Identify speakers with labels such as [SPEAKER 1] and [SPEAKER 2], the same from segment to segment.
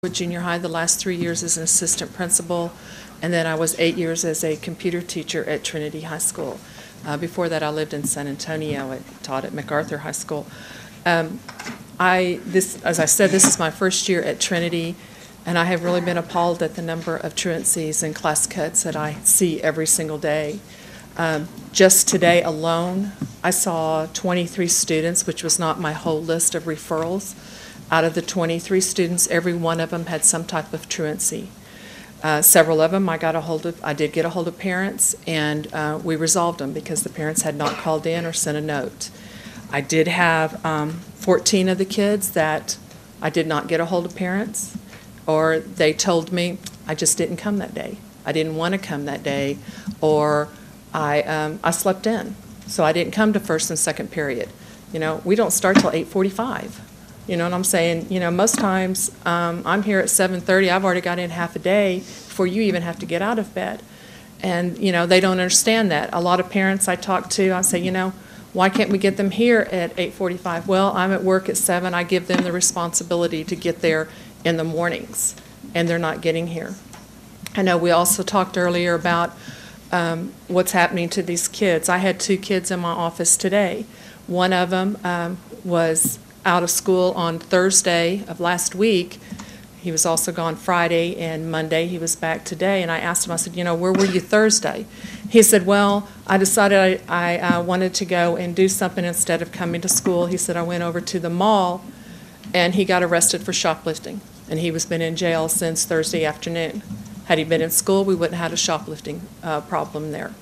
[SPEAKER 1] with junior high, the last 3 years as an assistant principal, and then I was 8 years as a computer teacher at Trinity High School. Before that, I lived in San Antonio. I taught at MacArthur High School. As I said, this is my first year at Trinity, and I have really been appalled at the number of truancies and class cuts that I see every single day. Just today alone, I saw 23 students, which was not my whole list of referrals. Out of the 23 students, every one of them had some type of truancy. Several of them I did get a hold of parents, and we resolved them because the parents had not called in or sent a note. I did have 14 of the kids that I did not get a hold of parents, or they told me I just didn't come that day. I didn't want to come that day, or I slept in, so I didn't come to first and second period. You know, we don't start till 8:45. You know what I'm saying? You know, most times I'm here at 7:30. I've already got in half a day before you even have to get out of bed. And, you know, they don't understand that. A lot of parents I talk to, I say, you know, why can't we get them here at 8:45? Well, I'm at work at 7. I give them the responsibility to get there in the mornings, and they're not getting here. I know we also talked earlier about what's happening to these kids. I had 2 kids in my office today. One of them was out of school on Thursday of last week. He was also gone Friday, and Monday he was back today. And I asked him, I said, you know, where were you Thursday? He said, well, I decided I wanted to go and do something instead of coming to school. He said, I went over to the mall, and he got arrested for shoplifting. And he was been in jail since Thursday afternoon. Had he been in school, we wouldn't have had a shoplifting problem there.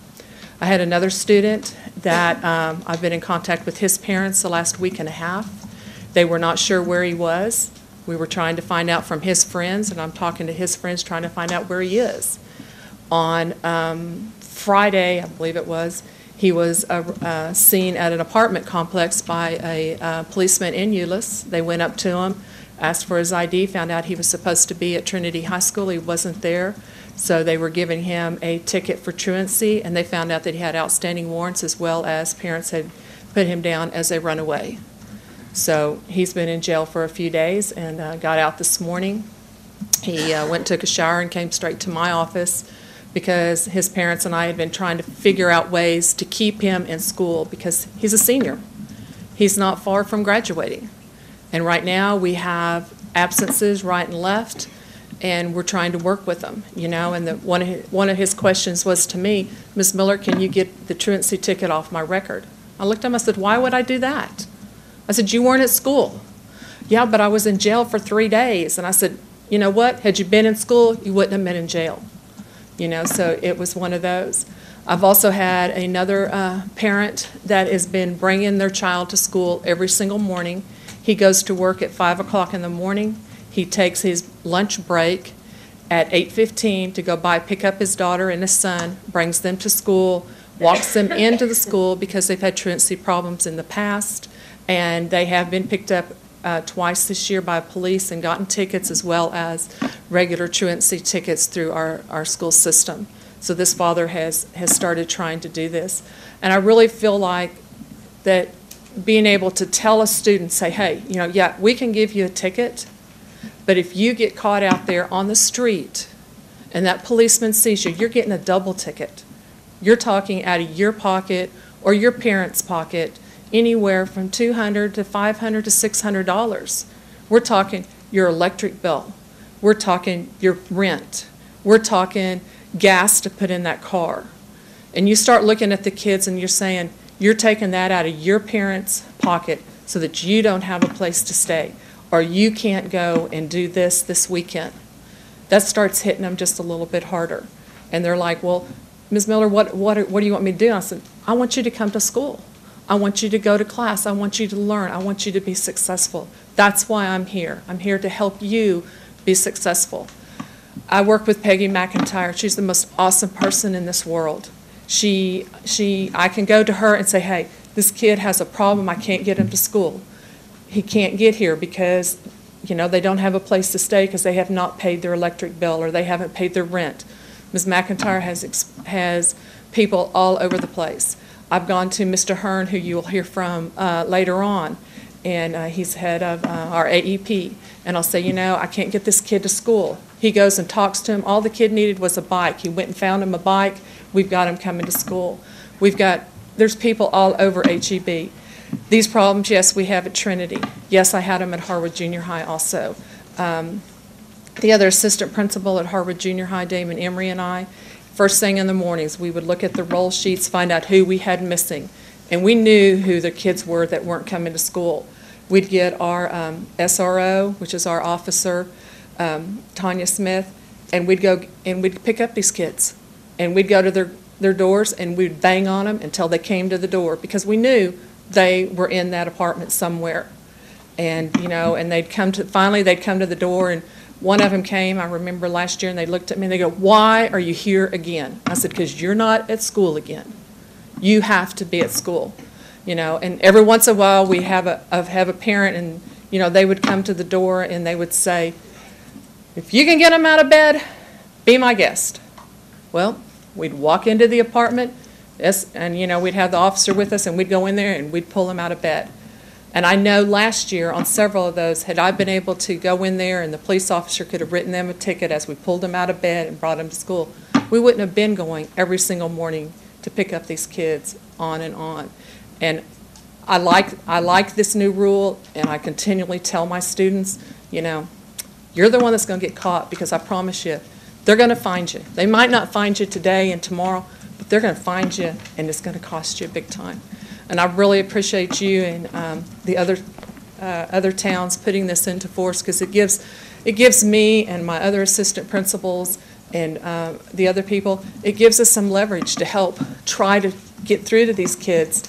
[SPEAKER 1] I had another student that I've been in contact with his parents the last week and a half. They were not sure where he was. We were trying to find out from his friends, and I'm talking to his friends trying to find out where he is. On Friday, I believe it was, he was seen at an apartment complex by a policeman in Euless. They went up to him, asked for his ID, found out he was supposed to be at Trinity High School. He wasn't there, so they were giving him a ticket for truancy, and they found out that he had outstanding warrants, as well as parents had put him down as a runaway. So he's been in jail for a few days and got out this morning. He went, took a shower, and came straight to my office because his parents and I had been trying to figure out ways to keep him in school because he's a senior. He's not far from graduating. And right now we have absences right and left, and we're trying to work with him, you know. And one of his questions was to me, Ms. Miller, can you get the truancy ticket off my record? I looked at him, I said, why would I do that? I said, you weren't at school. Yeah, but I was in jail for 3 days. And I said, you know what? Had you been in school, you wouldn't have been in jail. You know, so it was one of those. I've also had another parent that has been bringing their child to school every single morning. He goes to work at 5 o'clock in the morning. He takes his lunch break at 8:15 to go pick up his daughter and his son, brings them to school, walks them into the school because they've had truancy problems in the past. And they have been picked up twice this year by police and gotten tickets, as well as regular truancy tickets through our school system. So this father has started trying to do this. And I really feel like that being able to tell a student, say, hey, you know, yeah, we can give you a ticket, but if you get caught out there on the street and that policeman sees you, you're getting a double ticket. You're talking out of your pocket or your parents' pocket, anywhere from $200 to $500 to $600. We're talking your electric bill. We're talking your rent. We're talking gas to put in that car. And you start looking at the kids and you're saying, you're taking that out of your parents' pocket so that you don't have a place to stay, or you can't go and do this weekend. That starts hitting them just a little bit harder. And they're like, well, Ms. Miller, what do you want me to do? And I said, I want you to come to school. I want you to go to class. I want you to learn. I want you to be successful. That's why I'm here. I'm here to help you be successful. I work with Peggy McIntyre. She's the most awesome person in this world. I can go to her and say, hey, this kid has a problem. I can't get him to school. He can't get here because, you know, they don't have a place to stay because they have not paid their electric bill or they haven't paid their rent. Ms. McIntyre has people all over the place. I've gone to Mr. Hearn, who you'll hear from later on, and he's head of our AEP. And I'll say, you know, I can't get this kid to school. He goes and talks to him. All the kid needed was a bike. He went and found him a bike. We've got him coming to school. There's people all over HEB. These problems, yes, we have at Trinity. Yes, I had them at Harwood Junior High also. The other assistant principal at Harwood Junior High, Damon Emery, and I, first thing in the mornings, we would look at the roll sheets, find out who we had missing. And we knew who the kids were that weren't coming to school. We'd get our SRO, which is our officer, Tanya Smith, and we'd go and we'd pick up these kids. And we'd go to their doors and we'd bang on them until they came to the door, because we knew they were in that apartment somewhere. And, you know, and finally they'd come to the door, and one of them came, I remember last year, and they looked at me and they go, "Why are you here again?" I said, "Because you're not at school again. You have to be at school." You know, and every once in a while we have a parent, and, you know, they would come to the door and they would say, "If you can get them out of bed, be my guest." Well, we'd walk into the apartment, and, you know, we'd have the officer with us, and we'd go in there and we'd pull them out of bed. And I know last year on several of those, had I been able to go in there and the police officer could have written them a ticket as we pulled them out of bed and brought them to school, we wouldn't have been going every single morning to pick up these kids on and on. And I like this new rule, and I continually tell my students, you know, you're the one that's going to get caught, because I promise you, they're going to find you. They might not find you today and tomorrow, but they're going to find you, and it's going to cost you big time. And I really appreciate you and the other towns putting this into force, because it gives me and my other assistant principals and the other people, it gives us some leverage to help try to get through to these kids.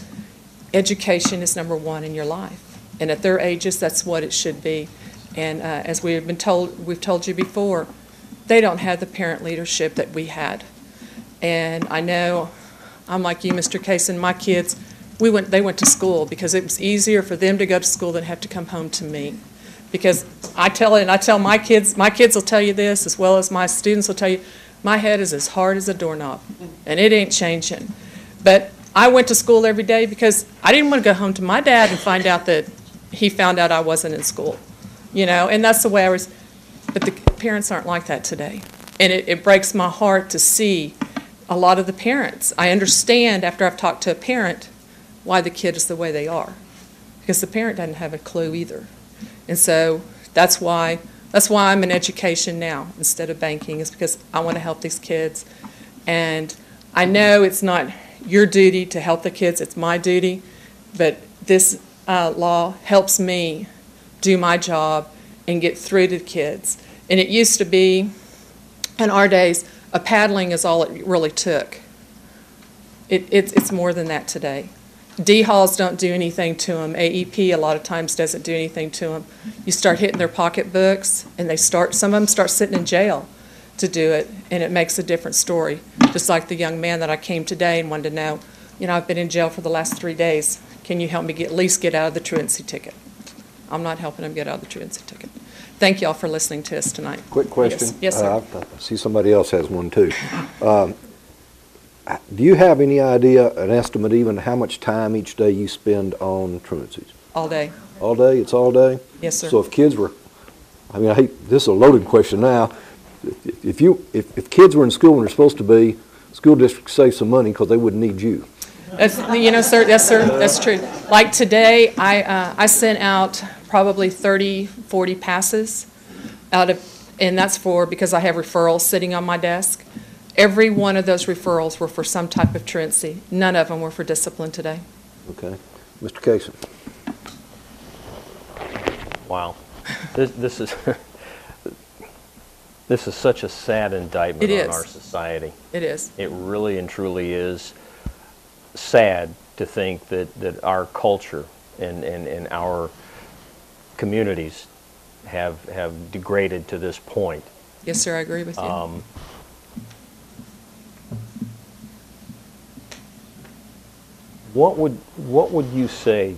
[SPEAKER 1] Education is number one in your life, and at their ages, that's what it should be. And as we've told you before, they don't have the parent leadership that we had. And I know, I'm like you, Mr. Cason, my kids, they went to school because it was easier for them to go to school than have to come home to me. Because I tell my kids will tell you this, as well as my students will tell you, my head is as hard as a doorknob, and it ain't changing. But I went to school every day because I didn't want to go home to my dad and find out that he found out I wasn't in school. You know, and that's the way I was. But the parents aren't like that today. And it breaks my heart to see a lot of the parents. I understand after I've talked to a parent why the kid is the way they are, because the parent doesn't have a clue either. And so that's why I'm in education now instead of banking, is because I want to help these kids. And I know it's not your duty to help the kids, it's my duty, but this law helps me do my job and get through to the kids. And it used to be, in our days, a paddling is all it really took. It's more than that today. D-halls don't do anything to them. AEP a lot of times doesn't do anything to them. You start hitting their pocketbooks, and some of them start sitting in jail to do it, and it makes a different story. Just like the young man that I came today and wanted to know, you know, I've been in jail for the last 3 days. Can you help me at least get out of the truancy ticket? I'm not helping him get out of the truancy ticket. Thank you all for listening to us tonight.
[SPEAKER 2] Quick question.
[SPEAKER 1] Yes, sir.
[SPEAKER 2] I see somebody else has one too. Do you have any idea, an estimate even, how much time each day you spend on truancies?
[SPEAKER 1] All day.
[SPEAKER 2] All day? It's all day?
[SPEAKER 1] Yes, sir.
[SPEAKER 2] So if kids were, this is a loaded question now. If kids were in school when they're supposed to be, school districts save some money because they wouldn't need you.
[SPEAKER 1] Sir, that's true. Like today, I sent out probably 30, 40 passes and that's because I have referrals sitting on my desk. Every one of those referrals were for some type of truancy. None of them were for discipline today.
[SPEAKER 2] Okay. Mr. Cason.
[SPEAKER 3] Wow. This is this is such a sad indictment on our society.
[SPEAKER 1] It is.
[SPEAKER 3] It really and truly is sad to think that our culture and our communities have degraded to this point.
[SPEAKER 1] Yes, sir, I agree with you.
[SPEAKER 3] What would you say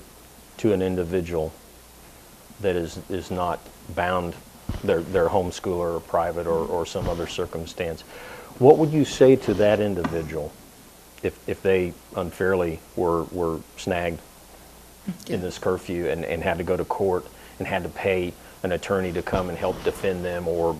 [SPEAKER 3] to an individual that is not bound, their homeschooler or private or some other circumstance? What would you say to that individual if they unfairly were snagged
[SPEAKER 1] Yeah.
[SPEAKER 3] in this curfew and had to go to court and had to pay an attorney to come and help defend them or